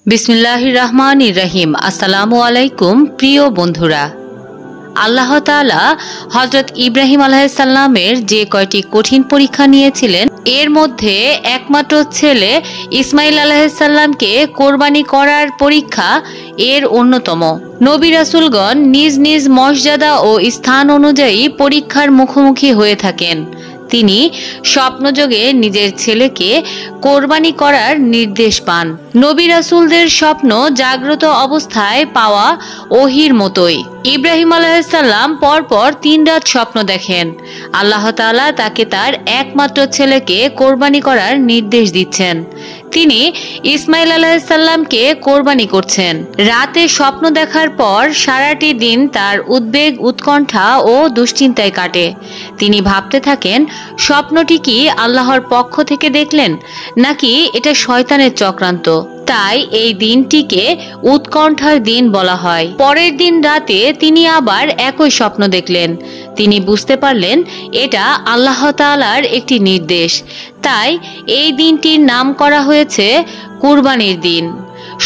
বিসমিল্লাহির রহমানির রহিম। আসসালামু আলাইকুম প্রিয় বন্ধুরা। আল্লাহ তাআলা হযরত ইব্রাহিম আলাইহিস সালামের যে কয়টি কঠিন পরীক্ষা নিয়েছিলেন এর মধ্যে একমাত্র ছেলে ইসমাইল আলাইহিস সালামকে কোরবানি করার পরীক্ষা এর অন্যতম। নবী রাসূলগণ নিজ নিজ মর্যাদা ও স্থান অনুযায়ী পরীক্ষার মুখোমুখি হয়ে থাকেন। তিনি স্বপ্নযোগে নিজের ছেলেকে কোরবানি করার নির্দেশ পান। নবী রাসূলদের স্বপ্ন জাগ্রত অবস্থায় পাওয়া ওহির মতোই। ইব্রাহিম আলাইহিস সালাম পরপর 3 রাত স্বপ্ন দেখেন। আল্লাহ তাআলা তাকে তার একমাত্র ছেলেকে কোরবানি করার নির্দেশ দিচ্ছেন। তিনি ইসমাইল আলাইহিস সালামকে কোরবানি করছেন। রাতে স্বপ্ন দেখার পর সারাটি দিন তার উদ্বেগ, উৎকণ্ঠা ও দুশ্চিন্তায় কাটে। তিনি ভাবতে থাকেন, স্বপ্নটি কি আল্লাহর পক্ষ থেকে দেখলেন নাকি এটা শয়তানের চক্রান্ত। তাই এই দিনটিকে উৎকণ্ঠার দিন বলা হয়। পরের দিন রাতে তিনি আবার একই স্বপ্ন দেখলেন। তিনি বুঝতে পারলেন এটা আল্লাহ তাআলার একটি নির্দেশ। তাই এই দিনটির নাম করা হয়েছে কুরবানির দিন।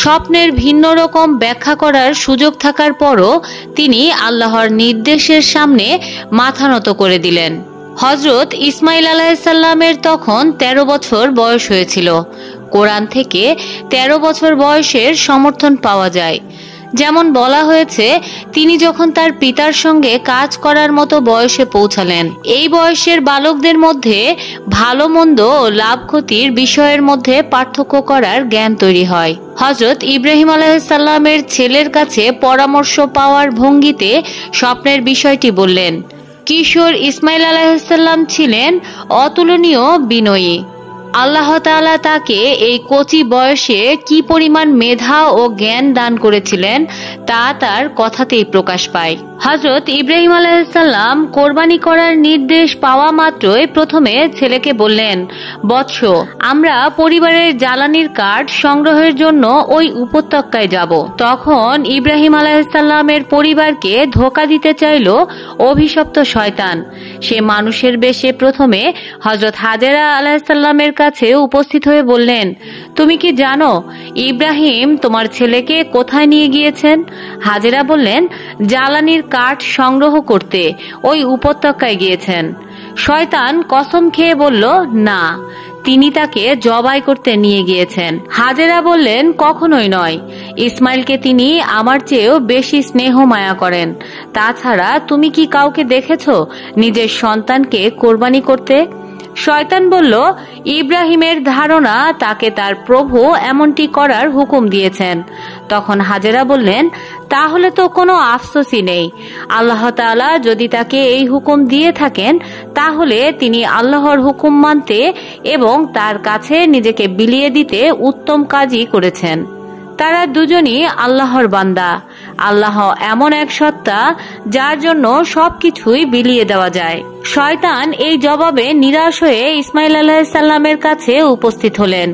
স্বপ্নের ভিন্ন রকম ব্যাখ্যা করার সুযোগ থাকার পরও তিনি আল্লাহর নির্দেশের সামনে মাথা নত করে দিলেন। হযরত ইসমাইল আলাইহিস সালামের তখন 13 বছর বয়স হয়েছিল। কোরআন থেকে 13 বছর বয়সের সমর্থন পাওয়া যায়। যেমন বলা হয়েছে, তিনি যখন তার পিতার সঙ্গে কাজ করার মতো বয়সে পৌঁছালেন। এই বয়সের বালকদের মধ্যে ভালো মন্দ ও লাভ ক্ষতির বিষয়ের মধ্যে পার্থক্য করার জ্ঞান তৈরি হয়। হযরত ইব্রাহিম আলাইহিস সালামের ছেলের কাছে পরামর্শ পাওয়ার ভঙ্গিতে স্বপ্নের বিষয়টি বললেন। কিশোর ইসমাইল আলাইহিস সালাম ছিলেন অতুলনীয় বিনয়ী। আল্লাহ তাআলা তাকে এই কচি বয়সে কি পরিমাণ মেধা ও জ্ঞান দান করেছিলেন তা তার কথাতেই প্রকাশ পায়। হযরত ইব্রাহিম আলাইহিস সালাম কোরবানি করার নির্দেশ পাওয়া মাত্রই প্রথমে ছেলেকে বললেন, বৎস, আমরা পরিবারের জ্বালানির কাঠ সংগ্রহের জন্য ওই উপত্যকায় যাব। তখন ইব্রাহিম আলাইহিস সালামের পরিবারকে ধোঁকা দিতে চাইল অভিশপ্ত শয়তান। সে মানুষের বেশে প্রথমে হযরত হাজেরা আলাইহিস সালামের কাছে উপস্থিত হয়ে বললেন, তুমি কি জানো ইব্রাহিম তোমার ছেলেকে কোথায় নিয়ে গিয়েছেন? হাজেরা বললেন, জ্বালানির কাঠ সংগ্রহ করতে ওই উপত্যকায় গিয়েছেন। শয়তান কসম খেয়ে বলল, না, তিনি তাকে জবাই করতে নিয়ে গিয়েছেন। হাজেরা বললেন, কখনোই নয়, ইসমাইলকে তিনি আমার চেয়েও বেশি স্নেহ মায়া করেন। তাছাড়া তুমি কি কাউকে দেখেছো নিজের সন্তানকে কোরবানি করতে? শয়তান বলল, ইব্রাহিমের ধারণা তাকে তার প্রভু এমনটি করার হুকুম দিয়েছেন। তখন হাজেরা বললেন, তাহলে তো কোনো আফসোসই নেই। আল্লাহ তাআলা যদি তাকে এই হুকুম দিয়ে থাকেন তাহলে তিনি আল্লাহর হুকুম মানতে এবং তার কাছে নিজেকে বিলিয়ে দিতে উত্তম কাজই করেছেন। তারা দুজনই আল্লাহর বান্দা। আল্লাহ এমন এক সত্তা যার জন্য সবকিছুই বিলিয়ে দেওয়া যায়। শয়তান এই জবাবে নিরাশ হয়ে ইসমাইল আলাইহিস সালামের কাছে উপস্থিত হলেন।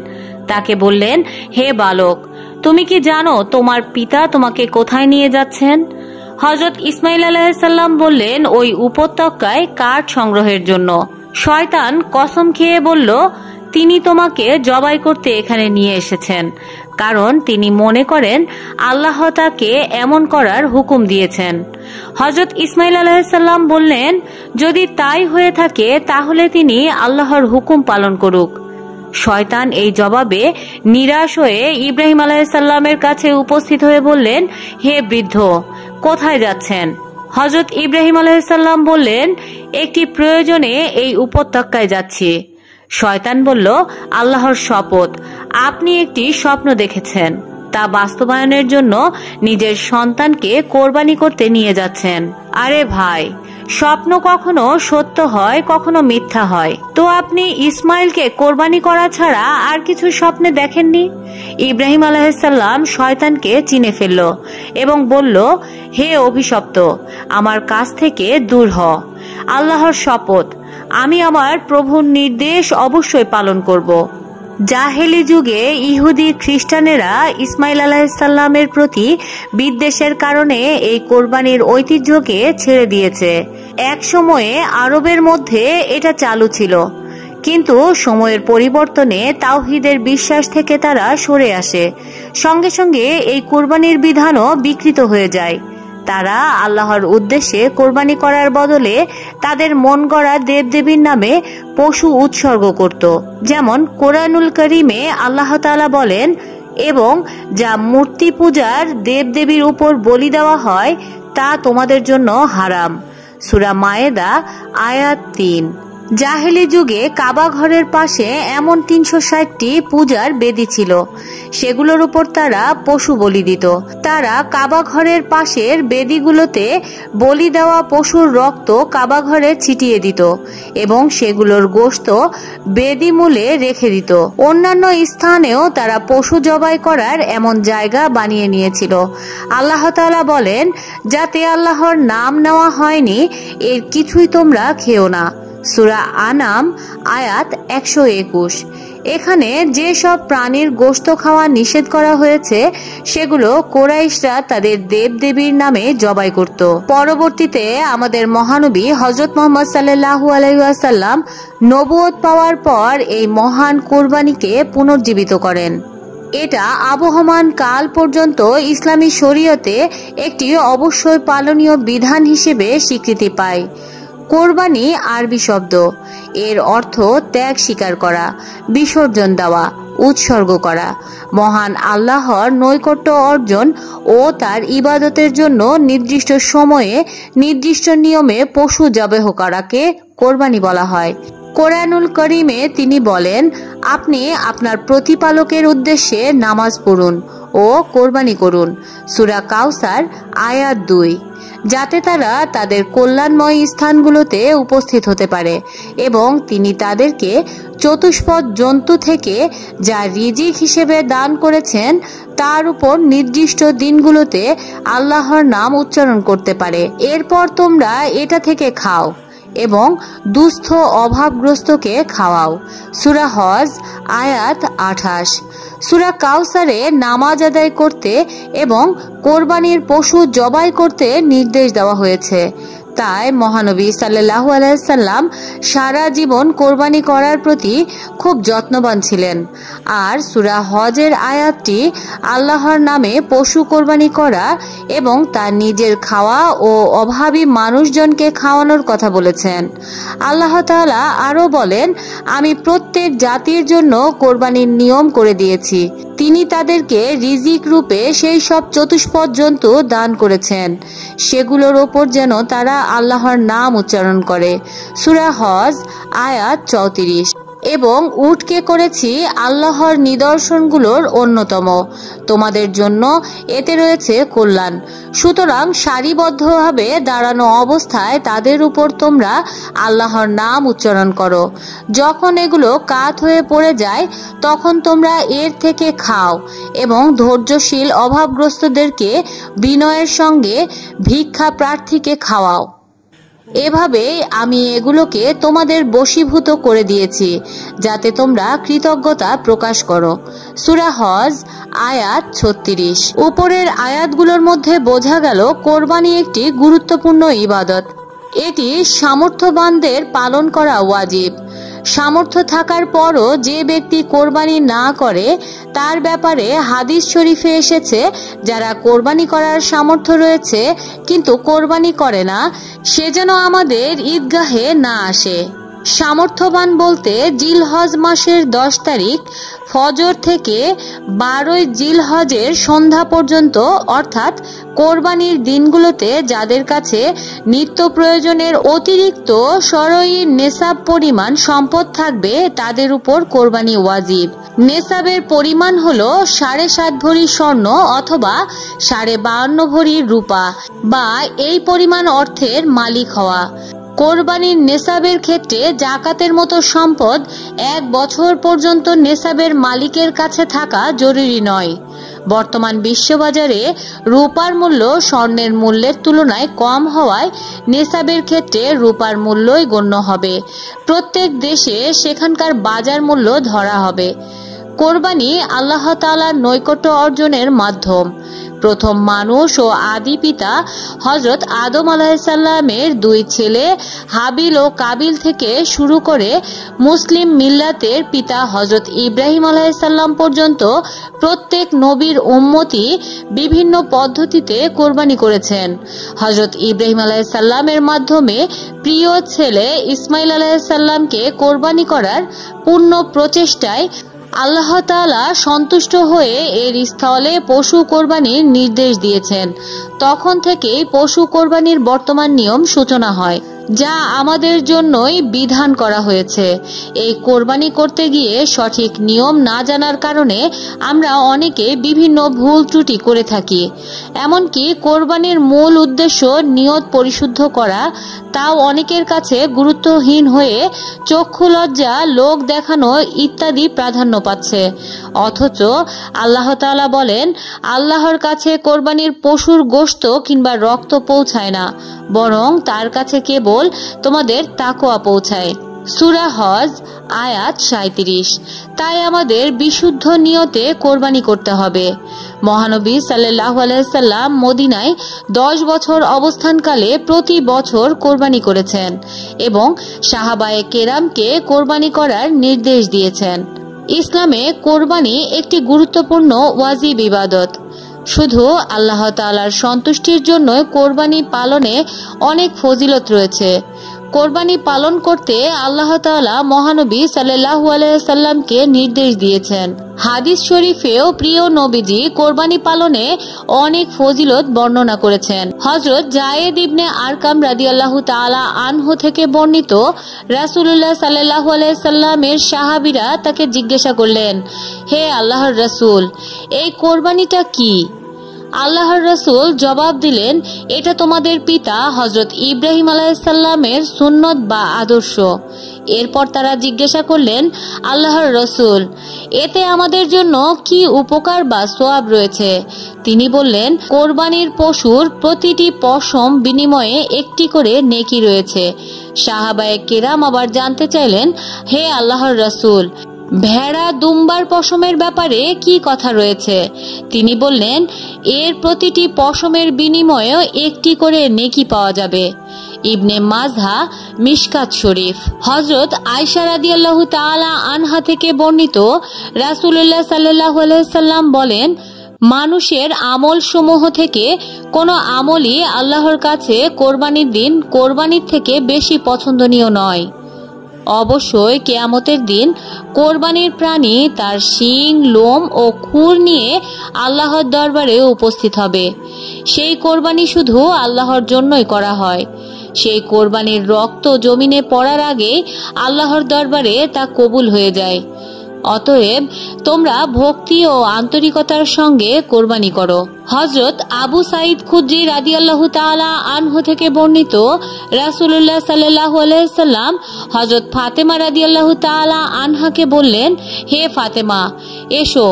তাকে বললেন, হে বালক, তুমি কি জানো তোমার পিতা তোমাকে কোথায় নিয়ে যাচ্ছেন? হযরত ইসমাইল আলাইহিস সালাম বললেন, ওই উপত্যকায় কাঠ সংগ্রহের জন্য। শয়তান কসম খেয়ে বলল, তিনি তোমাকে জবাই করতে এখানে নিয়ে এসেছেন, কারণ তিনি মনে করেন আল্লাহ তাকে এমন করার হুকুম দিয়েছেন। হযরত ইসমাইল আলাইহিস সালাম বললেন, যদি তাই হয়ে থাকে তাহলে তিনি আল্লাহর হুকুম পালন করুক। শয়তান এই জবাবে নিরাশ হয়ে ইব্রাহিম আলাইহিস সালামের কাছে উপস্থিত হয়ে বললেন, হে বৃদ্ধ, কোথায় যাচ্ছেন? হযরত ইব্রাহিম আলাইহিস সালাম বললেন, একটি প্রয়োজনে এই উপত্যকায় যাচ্ছি। শয়তান বলল, আল্লাহর শপথ, আপনি একটি স্বপ্ন দেখেছেন, তা বাস্তবায়নের জন্য নিজের সন্তানকে কোরবানি করতে নিয়ে যাচ্ছেন। আরে ভাই, স্বপ্ন কখনো সত্য হয়, কখনো মিথ্যা হয়। তো আপনি ইসমাইলকে কোরবানি করা ছাড়া আর কিছু স্বপ্নে দেখেননি? ইব্রাহিম আলাইহিস সালাম শয়তানকে চিনে ফেলল এবং বলল, হে অভিশপ্ত, আমার কাছ থেকে দূর হ। আল্লাহর শপথ, আমি আমার প্রভুর নির্দেশ অবশ্যই পালন করব। জাহেলি যুগে ইহুদি খ্রিস্টানেরা ইসমাইল আলাইহিস সালামের প্রতি বিদ্বেষের কারণে এই কোরবানির ঐতিহ্যকে ছেড়ে দিয়েছে। এক সময়ে আরবের মধ্যে এটা চালু ছিল, কিন্তু সময়ের পরিবর্তনে তাওহীদের বিশ্বাস থেকে তারা সরে আসে। সঙ্গে সঙ্গে এই কোরবানির বিধানও বিকৃত হয়ে যায়। তারা আল্লাহর উদ্দেশ্যে কোরবানি করার বদলে তাদের মন গড়া দেবদেবীর নামে পশু উৎসর্গ করত। যেমন কোরআনুল কারীমে আল্লাহ তাআলা বলেন, এবং যা মূর্তি পূজার দেবদেবীর উপর বলি দেওয়া হয় তা তোমাদের জন্য হারাম। সূরা মায়েদা আয়াত ৩। জাহেলি যুগে কাবা ঘরের পাশে এমন ৩৬০টি পূজার বেদি ছিল। সেগুলোর উপর তারা পশু বলি দিত। তারা কাবা ঘরের পাশের বেদিগুলোতে বলি দেওয়া পশুর রক্ত কাবা ঘরে ছিটিয়ে দিত এবং সেগুলোর গোশত বেদি মূলে রেখে দিত। অন্যান্য স্থানেও তারা পশু জবাই করার এমন জায়গা বানিয়ে নিয়েছিল। আল্লাহ তাআলা বলেন, যাতে আল্লাহর নাম নেওয়া হয়নি এর কিছুই তোমরা খেও না। সূরা আনাম আয়াত ১২১। এখানে যে সব প্রাণীর গোশত খাওয়া নিষেধ করা হয়েছে সেগুলো কুরাইশরা তাদের দেবদেবীর নামে জবাই করত। পরবর্তীতে আমাদের মহানবী হযরত মুহাম্মদ সাল্লাল্লাহু আলাইহি ওয়াসাল্লাম নবুয়ত পাওয়ার পর এই মহান কুরবানিকে পুনর্জীবিত করেন। এটা আবহমান কাল পর্যন্ত ইসলামী শরীয়তে একটি অবশ্যই পালনীয় বিধান হিসেবে স্বীকৃতি পায়। কোরবানি আরবি শব্দ। এর অর্থ ত্যাগ স্বীকার করা, বিসর্জন দেওয়া, উৎসর্গ করা, মহান আল্লাহর নৈকট্য অর্জন ও তার ইবাদতের জন্য নির্দিষ্ট সময়ে নির্দিষ্ট নিয়মে পশু জবাই করাকে কোরবানি বলা হয়। কোরআনুল কারীমে তিনি বলেন, আপনি আপনার প্রতিপালকের উদ্দেশ্যে নামাজ পড়ুন ও কোরবানি করুন। সূরা কাউসার আয়াত ২। যাতে তারা তাদের কল্যাণময় স্থানগুলোতে উপস্থিত হতে পারে এবং তিনি তাদেরকে চতুষ্পদ জন্তু থেকে যা রিজিক হিসেবে দান করেছেন তার উপর নির্দিষ্ট দিনগুলোতে আল্লাহর নাম উচ্চারণ করতে পারে। এরপর তোমরা এটা থেকে খাও এবং দুস্থ অভাবগ্রস্তকে খাওয়াও। সূরা হজ আয়াত ২৮। সূরা কাউসারে নামাজ আদায় করতে এবং কোরবানির পশু জবাই করতে নির্দেশ দেওয়া হয়েছে। তাই মহানবী সাল্লাল্লাহু আলাইহি সাল্লাম সারা জীবন কোরবানি করার প্রতি খুব যত্নবান ছিলেন। আর সূরা হজের আয়াতটি আল্লাহর নামে পশু কোরবানি করা এবং তার নিজের খাওয়া ও অভাবী মানুষজনকে খাওয়ানোর কথা বলেছেন। আল্লাহ তাআলা আরো বলেন, আমি প্রত্যেক জাতির জন্য কোরবানির নিয়ম করে দিয়েছি। তিনি তাদেরকে রিজিক রূপে সেই সব চতুষ্পদ জন্তু দান করেছেন সেগুলোর ওপর যেন তারা আল্লাহর নাম উচ্চারণ করে। সূরা হজ আয়াত ৩৪। এবং উটকে করেছি আল্লাহর নিদর্শনগুলোর অন্যতম। তোমাদের জন্য এতে রয়েছে কল্যাণ। সুতরাং সারিবদ্ধভাবে দাঁড়ানো অবস্থায় তাদের উপর তোমরা আল্লাহর নাম উচ্চারণ করো। যখন এগুলো কাত হয়ে পড়ে যায় তখন তোমরা এর থেকে খাও এবং ধৈর্যশীল অভাবগ্রস্তদেরকে বিনয়ের সঙ্গে ভিক্ষা প্রার্থীকে খাওয়াও। এভাবে আমি এগুলোকে তোমাদের বশীভূত করে দিয়েছি যাতে তোমরা কৃতজ্ঞতা প্রকাশ করো। সূরা হজ আয়াত ৩৬। উপরের আয়াতগুলোর মধ্যে বোঝা গেল কোরবানি একটি গুরুত্বপূর্ণ ইবাদত। এটি সামর্থ্যবানদের পালন করা ওয়াজিব। সামর্থ্য থাকার পরও যে ব্যক্তি কোরবানি না করে তার ব্যাপারে হাদিস শরীফে এসেছে, যারা কোরবানি করার সামর্থ্য রয়েছে কিন্তু কোরবানি করে না সে যেন আমাদের ঈদগাহে না আসে। সামর্থ্যবান বলতে জিলহজ মাসের ১০ তারিখ ফজর থেকে ১২ই জিলহজের সন্ধ্যা পর্যন্ত অর্থাৎ কোরবানির দিনগুলোতে যাদের কাছে নিত্য প্রয়োজনের অতিরিক্ত শরঈ নেসাব পরিমাণ সম্পদ থাকবে তাদের উপর কোরবানি ওয়াজিব। নেসাবের পরিমাণ হলো ৭.৫ ভরি স্বর্ণ অথবা ৫.৫ ভরি রূপা বা এই পরিমাণ অর্থের মালিক হওয়া। কোরবানির নেসাবের ক্ষেত্রে জাকাতের মতো সম্পদ ১ বছর পর্যন্ত নেসাবের মালিকের কাছে থাকা জরুরি নয়। বর্তমান বিশ্ববাজারে রূপার মূল্য স্বর্ণের মূল্যের তুলনায় কম হওয়ায় নেসাবের ক্ষেত্রে রূপার মূল্যই গণ্য হবে। প্রত্যেক দেশে সেখানকার বাজার মূল্য ধরা হবে। কোরবানি আল্লাহ তাআলার নৈকট্য অর্জনের মাধ্যম। প্রথম মানুষ ও আদি পিতা হযরত আদম আলাইহিসসালামের দুই ছেলে হাবিল ও কাবিল থেকে শুরু করে মুসলিম মিল্লাতের পিতা হযরত ইব্রাহিম আলাইহিসসালাম পর্যন্ত প্রত্যেক নবীর উম্মতি বিভিন্ন পদ্ধতিতে কোরবানি করেছেন। হযরত ইব্রাহিম আলাইহিসসালামের মাধ্যমে প্রিয় ছেলে ইসমাইল আলাইহিসসালামকে কোরবানি করার পূর্ণ প্রচেষ্টায় আল্লাহ তাআলা সন্তুষ্ট হয়ে এর স্থলে পশু কোরবানির নির্দেশ দিয়েছেন। তখন থেকেই পশু কোরবানির বর্তমান নিয়ম সূচনা হয়, যা আমাদের জন্যই বিধান করা হয়েছে। এই কোরবানি করতে গিয়ে সঠিক নিয়ম না জানার কারণে আমরা অনেকে বিভিন্ন ভুল ত্রুটি করে থাকি। এমনকি কোরবানির মূল উদ্দেশ্য নিয়ত পরিশুদ্ধ করা, তাও অনেকের কাছে গুরুত্বহীন হয়ে চক্ষু লজ্জা, লোক দেখানো ইত্যাদি প্রাধান্য পাচ্ছে। অথচ আল্লাহ তাআলা বলেন, আল্লাহর কাছে কোরবানির পশুর গোশত কিংবা রক্ত পৌঁছায় না, বরং তার কাছে কেবল তোমাদের তাকওয়া পৌঁছায়। সূরা হজ আয়াত 37। তাই আমাদের বিশুদ্ধ নিয়তে কোরবানি করতে হবে। মহানবী সাল্লাল্লাহু আলাইহি সাল্লাম মদিনায় 10 বছর অবস্থানকালে প্রতি বছর কোরবানি করেছেন এবং সাহাবায়ে কেরামকে কোরবানি করার নির্দেশ দিয়েছেন। ইসলামে কোরবানি একটি গুরুত্বপূর্ণ ওয়াজিব ইবাদত। শুধু আল্লাহ তাআলার সন্তুষ্টির জন্য কোরবানি পালনে অনেক ফজিলত রয়েছে। কোরবানি পালন করতে আল্লাহ তাআলা মহানবী সাল্লাল্লাহু আলাইহি সাল্লামকে নির্দেশ দিয়েছেন। হাদিস শরীফেও প্রিয় নবীজি কোরবানি পালনে অনেক ফজিলত বর্ণনা করেছেন। হযরত যায়েদ ইবনে আরকাম রাদিয়াল্লাহু তাআলা আনহু থেকে বর্ণিত, রাসূলুল্লাহ সাল্লাল্লাহু আলাইহি সাল্লামের সাহাবীরা তাকে জিজ্ঞাসা করলেন, হে আল্লাহর রাসূল, এই কোরবানিটা কি? আল্লাহর রাসূল জবাব দিলেন, এটা তোমাদের পিতা হযরত ইব্রাহিম আলাইহিসসালামের সুন্নত বা আদর্শ। এরপর তারা জিজ্ঞাসা করলেন, আল্লাহর রাসূল, এতে আমাদের জন্য কি উপকার বা সওয়াব রয়েছে? তিনি বললেন, কোরবানির পশুর প্রতিটি পশম বিনিময়ে একটি করে নেকি রয়েছে। সাহাবায়ে কেরাম আবার জানতে চাইলেন, হে আল্লাহর রাসূল, ভেড়া দুম্বার পশমের ব্যাপারে কি কথা রয়েছে? তিনি বললেন, এর প্রতিটি পশমের বিনিময়ে একটি করে নেকি পাওয়া যাবে। ইবনে মাজা মিশকাত শরীফ। হযরত আয়েশা রাদিয়াল্লাহু তাআলা আনহা থেকে বর্ণিত, রাসূলুল্লাহ সাল্লাল্লাহু আলাইহি সাল্লাম বলেন, মানুষের আমল সমূহ থেকে কোনো আমলই আল্লাহর কাছে কোরবানির দিন কোরবানির থেকে বেশি পছন্দনীয় নয়। অবশ্যই কিয়ামতের দিন কোরবানির প্রাণী তার শিং, লোম ও খুর নিয়ে আল্লাহর দরবারে উপস্থিত হবে। সেই কোরবানি শুধু আল্লাহর জন্যই করা হয়। সেই কোরবানির রক্ত জমিনে পড়ার আগে আল্লাহর দরবারে তা কবুল হয়ে যায়। অতএব তোমরা ভক্তি ও আন্তরিকতার সঙ্গে কোরবানি করো। হযরত আবু সাঈদ খুদরি রাদিয়াল্লাহু তাআলা আনহু থেকে বর্ণিত, রাসূলুল্লাহ সাল্লাল্লাহু আলাইহি সাল্লাম হযরত ফাতেমা রাদিয়াল্লাহু তাআলা আনহাকে বললেন, হে ফাতেমা, এসো,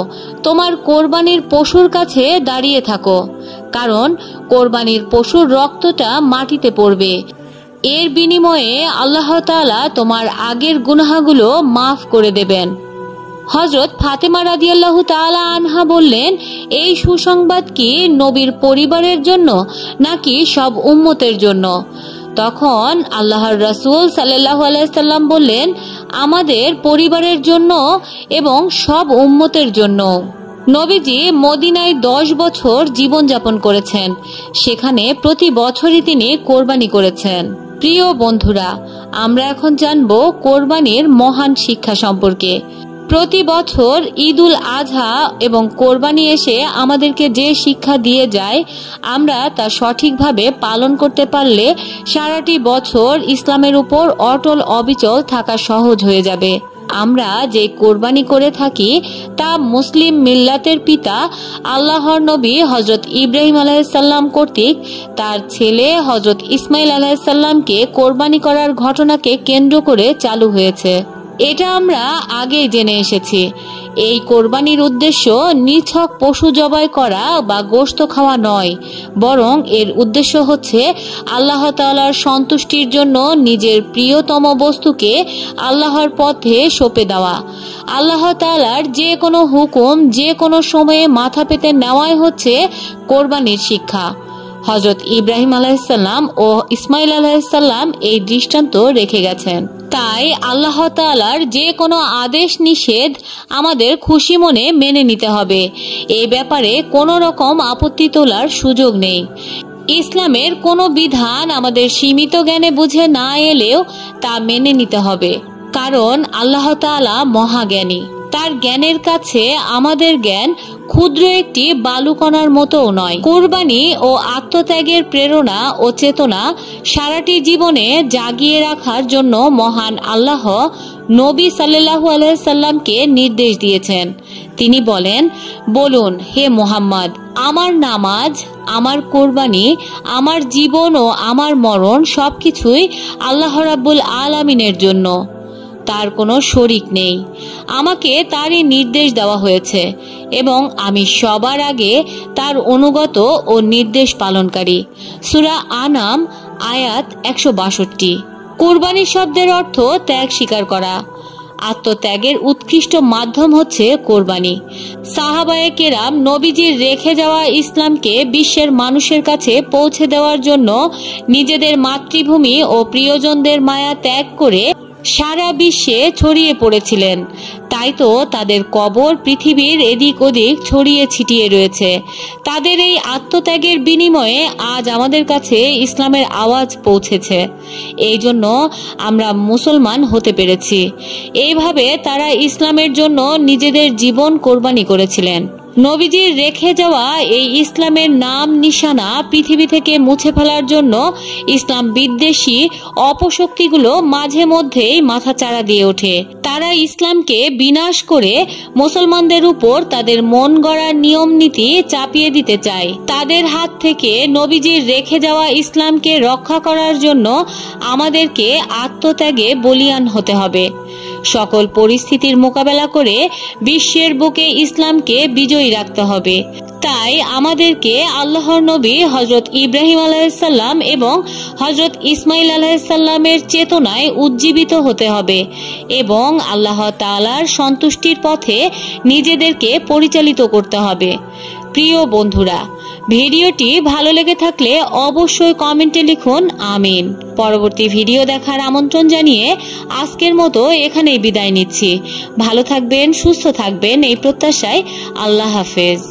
তোমার কোরবানির পশুর কাছে দাঁড়িয়ে থাকো, কারণ কোরবানির পশুর রক্তটা মাটিতে পড়বে। এর বিনিময়ে আল্লাহ তাআলা তোমার আগের গুনাহগুলো মাফ করে দেবেন। হযরত ফাতেমা রাদিয়াল্লাহু তাআলা আনহা বললেন, এই সুসংবাদ কি নবীর পরিবারের জন্য নাকি সব উম্মতের জন্য? তখন আল্লাহর রাসূল সাল্লাল্লাহু আলাইহি সাল্লাম বললেন, আমাদের পরিবারের জন্য এবং সব উম্মতের জন্য। নবীজি মদিনায় 10 বছর জীবনযাপন করেছেন। সেখানে প্রতি বছরই তিনি কোরবানি করেছেন। প্রিয় বন্ধুরা, আমরা এখন জানব কোরবানির মহান শিক্ষা সম্পর্কে। প্রতি বছর ঈদুল আজহা এবং কোরবানি এসে আমাদেরকে যে শিক্ষা দিয়ে যায়, আমরা তা সঠিকভাবে পালন করতে পারলে সারাটি বছর ইসলামের উপর অটল অবিচল থাকা সহজ হয়ে যাবে। আমরা যে কোরবানি করে থাকি তা মুসলিম মিল্লাতের পিতা আল্লাহর নবী হযরত ইব্রাহিম আলাইহিস সালাম কর্তৃক তার ছেলে হযরত ইসমাইল আলাইহিস সালামকে কোরবানি করার ঘটনাকে কেন্দ্র করে চালু হয়েছে। এটা আমরা আগেই জেনে এসেছি। এই কোরবানির উদ্দেশ্য নিছক পশু জবাই করা বা গোশত খাওয়া নয়, বরং এর উদ্দেশ্য হচ্ছে আল্লাহ তাআলার সন্তুষ্টির জন্য নিজের প্রিয়তম বস্তুকে আল্লাহর পথে সঁপে দেওয়া। আল্লাহ তাআলার যে কোনো হুকুম যে কোনো সময়ে মাথা পেতে নেওয়াই হচ্ছে কোরবানির শিক্ষা। হযরত ইব্রাহিম আলাইহিসসালাম ও ইসমাইল আলাইহিসসালাম এই দৃষ্টান্ত রেখে গেছেন। তাই আল্লাহ তাআলার যে কোনো আদেশ নিষেধ আমাদের খুশি মনে মেনে নিতে হবে। এই ব্যাপারে কোনো রকম আপত্তি তোলার সুযোগ নেই। ইসলামের কোনো বিধান আমাদের সীমিত জ্ঞানে বুঝে না এলেও তা মেনে নিতে হবে, কারণ আল্লাহ তাআলা মহাজ্ঞানী। তার জ্ঞানের কাছে আমাদের জ্ঞান ক্ষুদ্র একটি বালুকণার মতোও নয়। কুরবানি ও আত্মত্যাগের প্রেরণা ও চেতনা সারাটি জীবনে জাগিয়ে রাখার জন্য মহান আল্লাহ নবী সাল্লাল্লাহু আলাইহি সাল্লামকে নির্দেশ দিয়েছেন। তিনি বলেন, বলুন হে মুহাম্মদ, আমার নামাজ, আমার কোরবানি, আমার জীবন ও আমার মরণ সবকিছুই আল্লাহ রাব্বুল আলামিনের জন্য। তার কোনো শরীক নেই। আমাকে তারই নির্দেশ দেওয়া হয়েছে এবং আমি সবার আগে তার অনুগত ও নির্দেশ পালনকারী। সূরা আনাম আয়াত 162। কুরবানি শব্দের অর্থ ত্যাগ স্বীকার করা। আত্মত্যাগের উৎকৃষ্ট মাধ্যম হচ্ছে কোরবানি। সাহাবায়ে কেরাম নবীজির রেখে যাওয়া ইসলামকে বিশ্বের মানুষের কাছে পৌঁছে দেওয়ার জন্য নিজেদের মাতৃভূমি ও প্রিয়জনদের মায়া ত্যাগ করে সারা বিশ্বে ছড়িয়ে পড়েছিলেন। তাই তো তাদের কবর পৃথিবীর এদিক ওদিক ছড়িয়ে ছিটিয়ে রয়েছে। তাদের এই আত্মত্যাগের বিনিময়ে আজ আমাদের কাছে ইসলামের আওয়াজ পৌঁছেছে। এই জন্য আমরা মুসলমান হতে পেরেছি। এইভাবে তারা ইসলামের জন্য নিজেদের জীবন কোরবানি করেছিলেন। নবীজির রেখে যাওয়া এই ইসলামের নাম নিশানা পৃথিবী থেকে মুছে ফেলার জন্য ইসলাম বিদ্বেষী অপশক্তিগুলো মাঝে মধ্যেই মাথাচাড়া দিয়ে ওঠে। তারা ইসলামকে বিনাশ করে মুসলমানদের উপর তাদের মন গড়া নিয়ম নীতি চাপিয়ে দিতে চায়। তাদের হাত থেকে নবীজির রেখে যাওয়া ইসলামকে রক্ষা করার জন্য আমাদেরকে আত্মত্যাগে বলীয়ান হতে হবে। সকল পরিস্থিতির মোকাবেলা করে বিশ্বের বুকে ইসলামকে বিজয়ী রাখতে হবে। তাই আমাদেরকে আল্লাহর নবী হযরত ইব্রাহিম আলাইহিসসালাম এবং হযরত ইসমাইল আলাইহিসসালামের চেতনায় উজ্জীবিত হতে হবে এবং আল্লাহ তাআলার সন্তুষ্টির পথে নিজেদেরকে পরিচালিত করতে হবে। প্রিয় বন্ধুরা, ভিডিওটি ভালো লেগে থাকলে অবশ্যই কমেন্টে লিখুন আমিন। পরবর্তী ভিডিও দেখার আমন্ত্রণ জানিয়ে আজকের মতো এখানেই বিদায় নিচ্ছি। ভালো থাকবেন, সুস্থ থাকবেন এই প্রত্যাশায়। আল্লাহ হাফেজ।